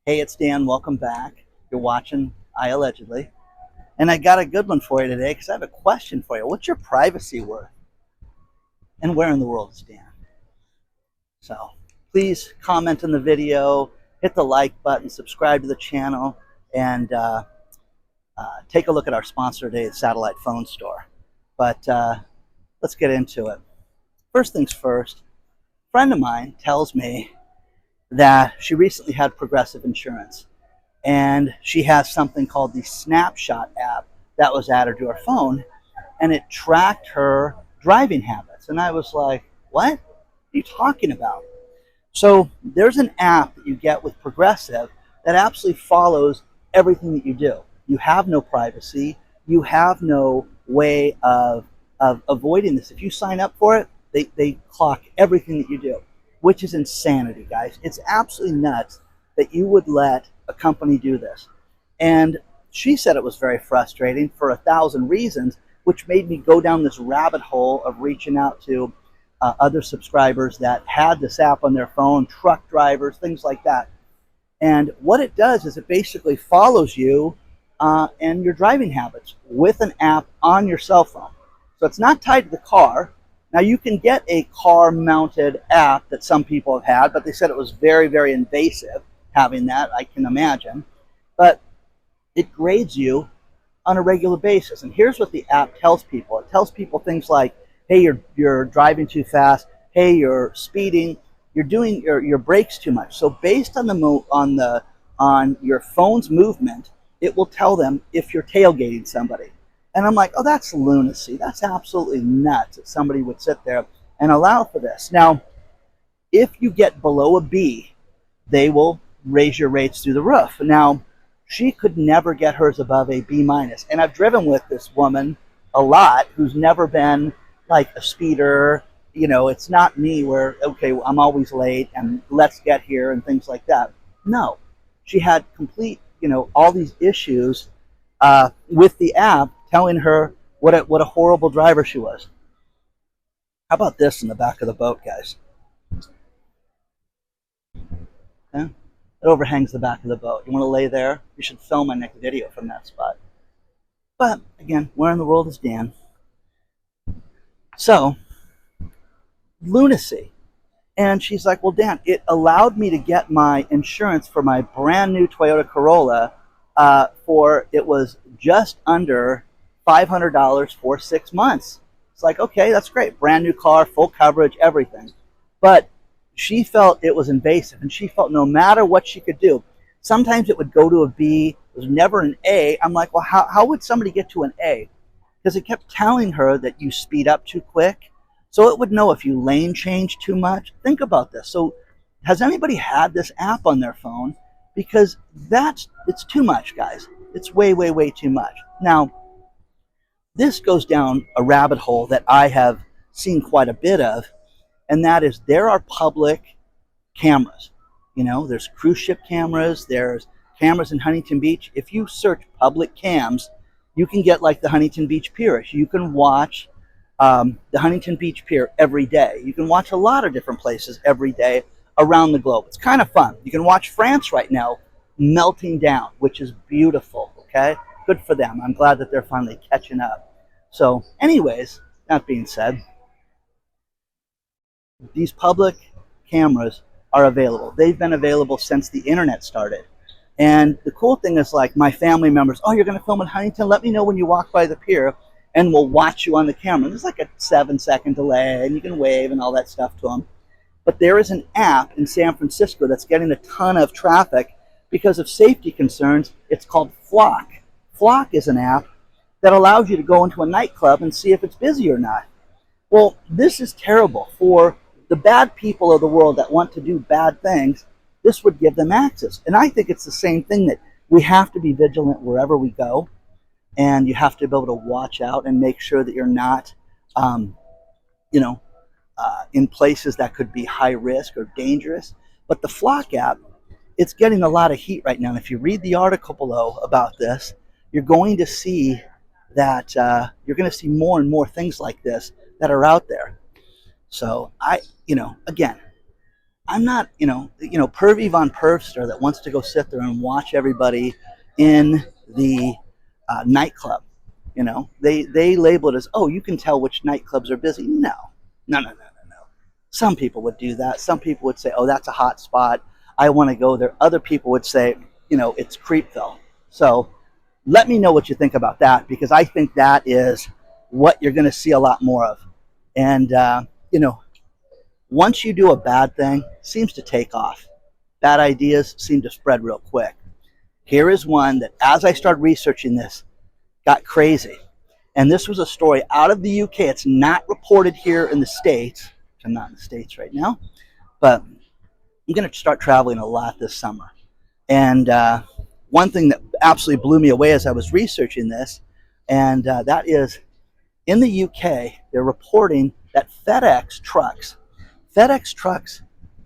Hey, it's Dan. Welcome back. You're watching iAllegedly. And I got a good one for you today because I have a question for you. What's your privacy worth? And where in the world is Dan? So please comment on the video, hit the like button, subscribe to the channel, and take a look at our sponsor today, the Satellite Phone Store. But let's get into it. First things first, a friend of mine tells me that she recently had Progressive Insurance. And she has something called the Snapshot app that was added to her phone, and it tracked her driving habits. And I was like, what are you talking about? So there's an app that you get with Progressive that absolutely follows everything that you do. You have no privacy. You have no way of avoiding this. If you sign up for it, they clock everything that you do, which is insanity, guys. It's absolutely nuts that you would let a company do this. And she said it was very frustrating for 1,000 reasons, which made me go down this rabbit hole of reaching out to other subscribers that had this app on their phone, truck drivers, things like that. And what it does is it basically follows you and your driving habits with an app on your cell phone. So it's not tied to the car. Now, you can get a car-mounted app that some people have had, but they said it was very, very invasive having that, I can imagine. But it grades you on a regular basis. And here's what the app tells people. It tells people things like, hey, you're driving too fast. Hey, you're speeding. You're doing your brakes too much. So based on on your phone's movement, it will tell them if you're tailgating somebody. And I'm like, oh, that's lunacy. That's absolutely nuts that somebody would sit there and allow for this. Now, if you get below a B, they will raise your rates through the roof. Now, she could never get hers above a B minus. And I've driven with this woman a lot who's never been like a speeder. You know, it's not me where, okay, I'm always late and let's get here and things like that. No, she had complete, all these issues with the app telling her what a horrible driver she was. How about this in the back of the boat, guys? Yeah. It overhangs the back of the boat. You want to lay there? You should film my next video from that spot. But again, where in the world is Dan? So, lunacy. And she's like, well, Dan, it allowed me to get my insurance for my brand new Toyota Corolla it was just under $500 for 6 months. It's like, okay, that's great. Brand new car, full coverage, everything. But she felt it was invasive, and she felt no matter what she could do, sometimes it would go to a B, it was never an A. I'm like, well, how would somebody get to an A? Because it kept telling her that you speed up too quick. So it would know if you lane change too much. Think about this. So has anybody had this app on their phone? Because it's too much, guys. It's way, way, way too much. Now, this goes down a rabbit hole that I have seen quite a bit of, and that is there are public cameras. There's cruise ship cameras, there's cameras in Huntington Beach. If you search public cams, you can get like the Huntington Beach Pier. You can watch the Huntington Beach Pier every day. You can watch a lot of different places every day around the globe. It's kind of fun. You can watch France right now melting down, which is beautiful, okay? Good for them. I'm glad that they're finally catching up. So anyways, that being said, these public cameras are available. They've been available since the internet started. And the cool thing is, like, my family members, oh, you're going to film in Huntington? Let me know when you walk by the pier, and we'll watch you on the camera. There's like a 7-second delay, and you can wave and all that stuff to them. But there is an app in San Francisco that's getting a ton of traffic because of safety concerns. It's called Flock. Flock is an app that allows you to go into a nightclub and see if it's busy or not. Well, this is terrible for the bad people of the world that want to do bad things. This would give them access. And I think it's the same thing, that we have to be vigilant wherever we go. And you have to be able to watch out and make sure that you're not, in places that could be high risk or dangerous. But the Flock app, it's getting a lot of heat right now. And if you read the article below about this, you're going to see that you're going to see more and more things like this that are out there. So again, I'm not, Pervy von Pervster that wants to go sit there and watch everybody in the nightclub. They label it as, oh, you can tell which nightclubs are busy. No, no, no, no, no, no. Some people would do that. Some people would say, oh, that's a hot spot. I want to go there. Other people would say, it's Creepville. So let me know what you think about that, because I think that is what you're going to see a lot more of. And, once you do a bad thing, it seems to take off. Bad ideas seem to spread real quick. Here is one that, as I started researching this, got crazy. And this was a story out of the UK. It's not reported here in the States. I'm not in the States right now, but I'm going to start traveling a lot this summer. And one thing that absolutely blew me away as I was researching this, and that is, in the UK, they're reporting that FedEx trucks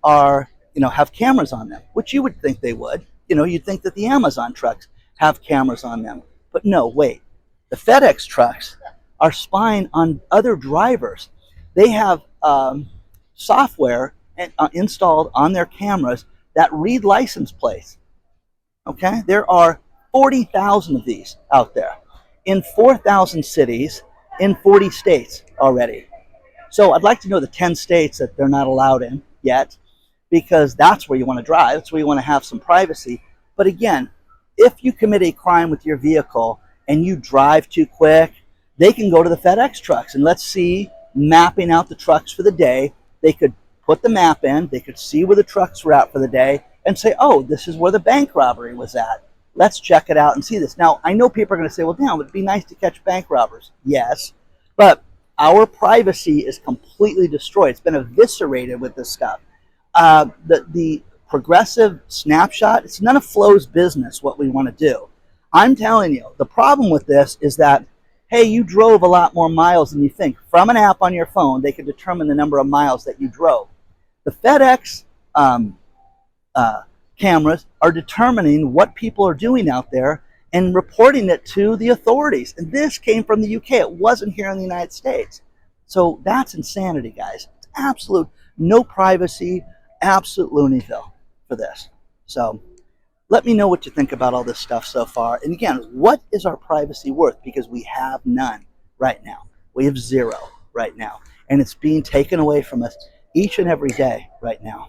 are, have cameras on them, which you would think they would. You'd think that the Amazon trucks have cameras on them. But no, wait. The FedEx trucks are spying on other drivers. They have software installed on their cameras that read license plates. Okay? There are 40,000 of these out there in 4,000 cities in 40 states already. So I'd like to know the 10 states that they're not allowed in yet, because that's where you want to drive. That's where you want to have some privacy. But again, if you commit a crime with your vehicle and you drive too quick, they can go to the FedEx trucks, and let's see, mapping out the trucks for the day. They could put the map in, they could see where the trucks were at for the day, and say, oh, this is where the bank robbery was at. Let's check it out and see this. Now, I know people are going to say, well, damn, it'd be nice to catch bank robbers. Yes, but our privacy is completely destroyed. It's been eviscerated with this stuff. The progressive snapshot, it's none of Flo's business what we want to do. I'm telling you, the problem with this is that, hey, you drove a lot more miles than you think. From an app on your phone, they can determine the number of miles that you drove. The FedEx cameras are determining what people are doing out there and reporting it to the authorities. And this came from the UK. It wasn't here in the United States. So that's insanity, guys. It's absolute no privacy, absolute Looneyville for this. So let me know what you think about all this stuff so far. And again, what is our privacy worth? Because we have none right now. We have zero right now. And it's being taken away from us each and every day right now.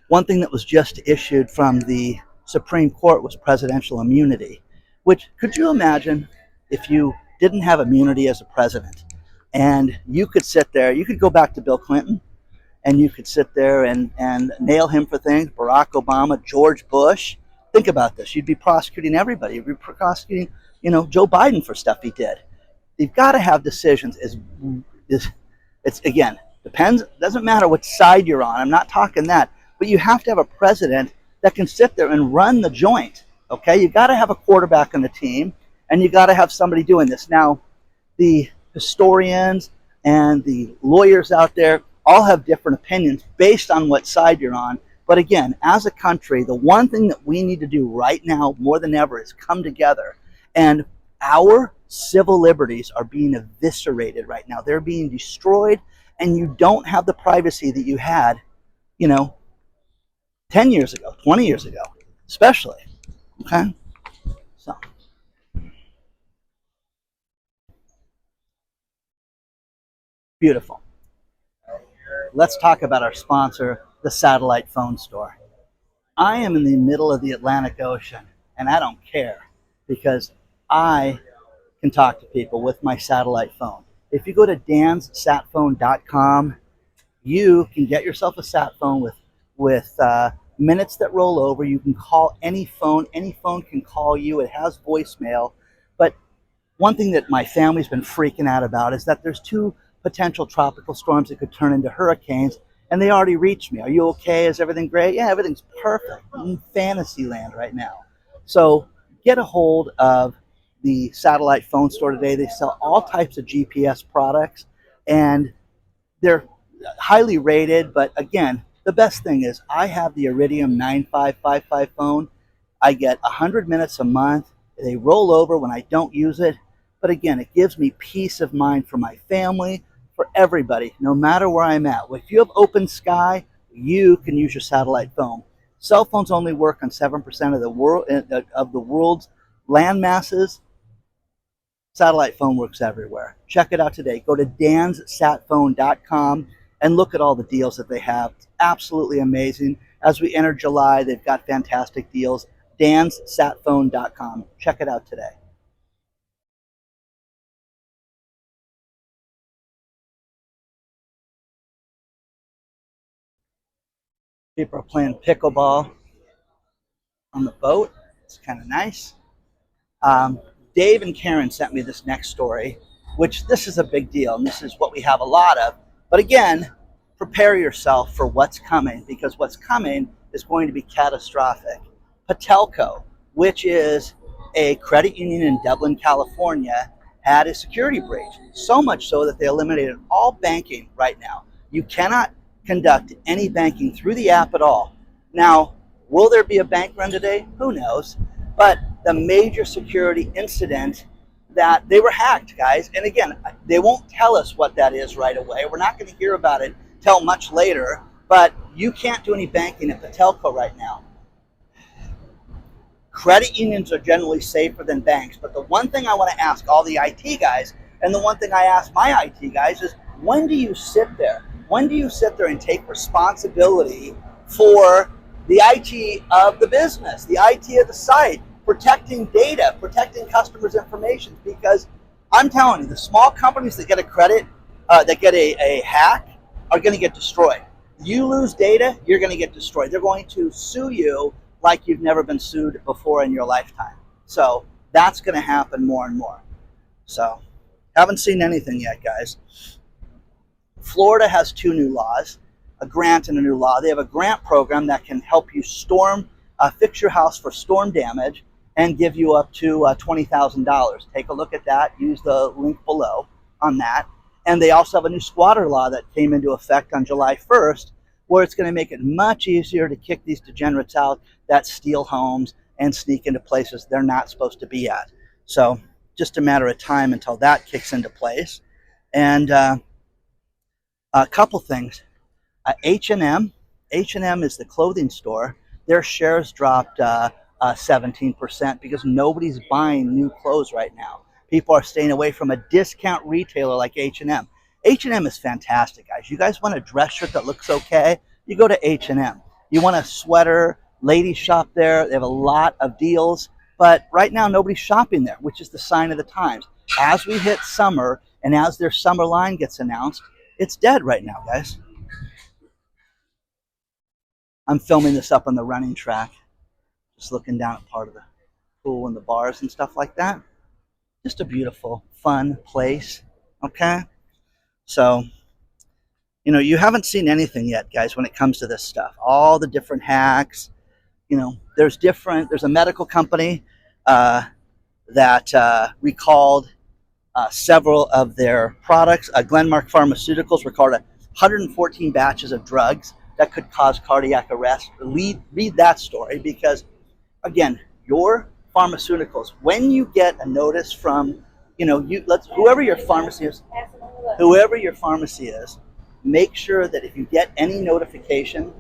One thing that was just issued from the Supreme Court was presidential immunity, which, could you imagine if you didn't have immunity as a president and you could sit there, you could go back to Bill Clinton and you could sit there and nail him for things, Barack Obama, George Bush. Think about this. You'd be prosecuting everybody. You'd be prosecuting, Joe Biden for stuff he did. You've got to have decisions. It's again, depends, doesn't matter what side you're on. I'm not talking that. But you have to have a president that can sit there and run the joint. Okay, you got to have a quarterback on the team, and you got to have somebody doing this. Now, the historians and the lawyers out there all have different opinions based on what side you're on. But again, as a country, the one thing that we need to do right now more than ever is come together. And our civil liberties are being eviscerated right now. They're being destroyed, and you don't have the privacy that you had, 10 years ago, 20 years ago, especially. Okay? So. Beautiful. Let's talk about our sponsor, the Satellite Phone Store. I am in the middle of the Atlantic Ocean, and I don't care because I can talk to people with my satellite phone. If you go to danssatphone.com, you can get yourself a sat phone with minutes that roll over. You can call any phone. Any phone can call you. It has voicemail. But one thing that my family's been freaking out about is that there's 2 potential tropical storms that could turn into hurricanes, and they already reached me. Are you okay? Is everything great? Yeah, everything's perfect. I'm in fantasy land right now. So get a hold of the Satellite Phone Store today. They sell all types of GPS products, and they're highly rated. But again, the best thing is I have the Iridium 9555 phone. I get 100 minutes a month. They roll over when I don't use it. But again, it gives me peace of mind for my family, for everybody, no matter where I'm at. If you have open sky, you can use your satellite phone. Cell phones only work on 7% of the world's land masses. Satellite phone works everywhere. Check it out today. Go to danssatphone.com and look at all the deals that they have. It's absolutely amazing. As we enter July, they've got fantastic deals. danssatphone.com. Check it out today. People are playing pickleball on the boat. It's kind of nice. Dave and Karen sent me this next story, which this is a big deal, and this is what we have a lot of. But again, prepare yourself for what's coming, because what's coming is going to be catastrophic. Patelco, which is a credit union in Dublin, California, had a security breach. So much so that they eliminated all banking right now. You cannot conduct any banking through the app at all. Now, will there be a bank run today? Who knows? But the major security incident that they were hacked, guys. And again, they won't tell us what that is right away. We're not going to hear about it till much later, but you can't do any banking at Patelco right now. Credit unions are generally safer than banks, but the one thing I want to ask all the IT guys, and the one thing I ask my IT guys, is when do you sit there? When do you sit there and take responsibility for the IT of the business, the IT of the site, protecting data, protecting customers' information? Because I'm telling you, the small companies that get a credit, that get a hack, are going to get destroyed. You lose data, you're going to get destroyed. They're going to sue you like you've never been sued before in your lifetime. So that's going to happen more and more. So haven't seen anything yet, guys. Florida has 2 new laws, a grant and a new law. They have a grant program that can help you fix your house for storm damage and give you up to $20,000. Take a look at that. Use the link below on that. And they also have a new squatter law that came into effect on July 1st, where it's going to make it much easier to kick these degenerates out that steal homes and sneak into places they're not supposed to be at. So just a matter of time until that kicks into place. And a couple things. H&M is the clothing store. Their shares dropped 17% because nobody's buying new clothes right now. People are staying away from a discount retailer like H&M. H&M is fantastic, guys. You guys want a dress shirt that looks okay? You go to H&M. You want a sweater? Ladies shop there. They have a lot of deals. But right now, nobody's shopping there, which is the sign of the times. As we hit summer and as their summer line gets announced, it's dead right now, guys. I'm filming this up on the running track, just looking down at part of the pool and the bars and stuff like that. Just a beautiful, fun place, okay? So, you know, you haven't seen anything yet, guys, when it comes to this stuff. All the different hacks, you know, there's a medical company that recalled several of their products. Glenmark Pharmaceuticals recalled 114 batches of drugs that could cause cardiac arrest. Read that story, because, again, your pharmaceuticals, when you get a notice from, you know, whoever your pharmacy is, make sure that if you get any notification,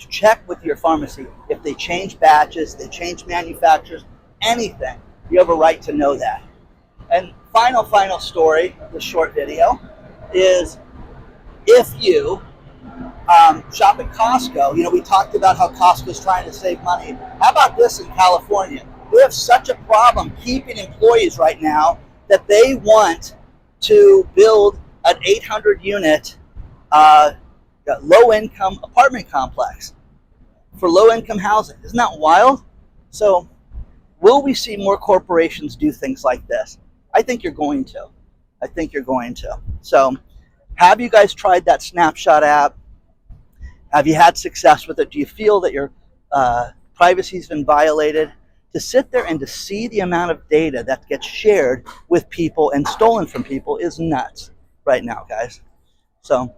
check with your pharmacy. If they change batches, they change manufacturers, anything, you have a right to know that. And final story of this short video is, if you shop at Costco, you know, we talked about how Costco is trying to save money. How about this in California? We have such a problem keeping employees right now that they want to build an 800-unit low-income apartment complex for low-income housing. Isn't that wild? So will we see more corporations do things like this? I think you're going to. So have you guys tried that Snapshot app? Have you had success with it? Do you feel that your privacy's been violated? To sit there and to see the amount of data that gets shared with people and stolen from people is nuts right now, guys. So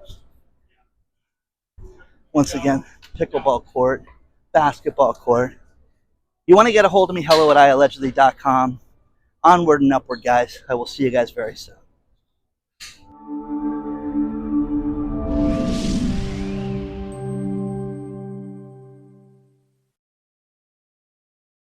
once again, pickleball court, basketball court. You want to get a hold of me, hello@iAllegedly.com. Onward and upward, guys. I will see you guys very soon.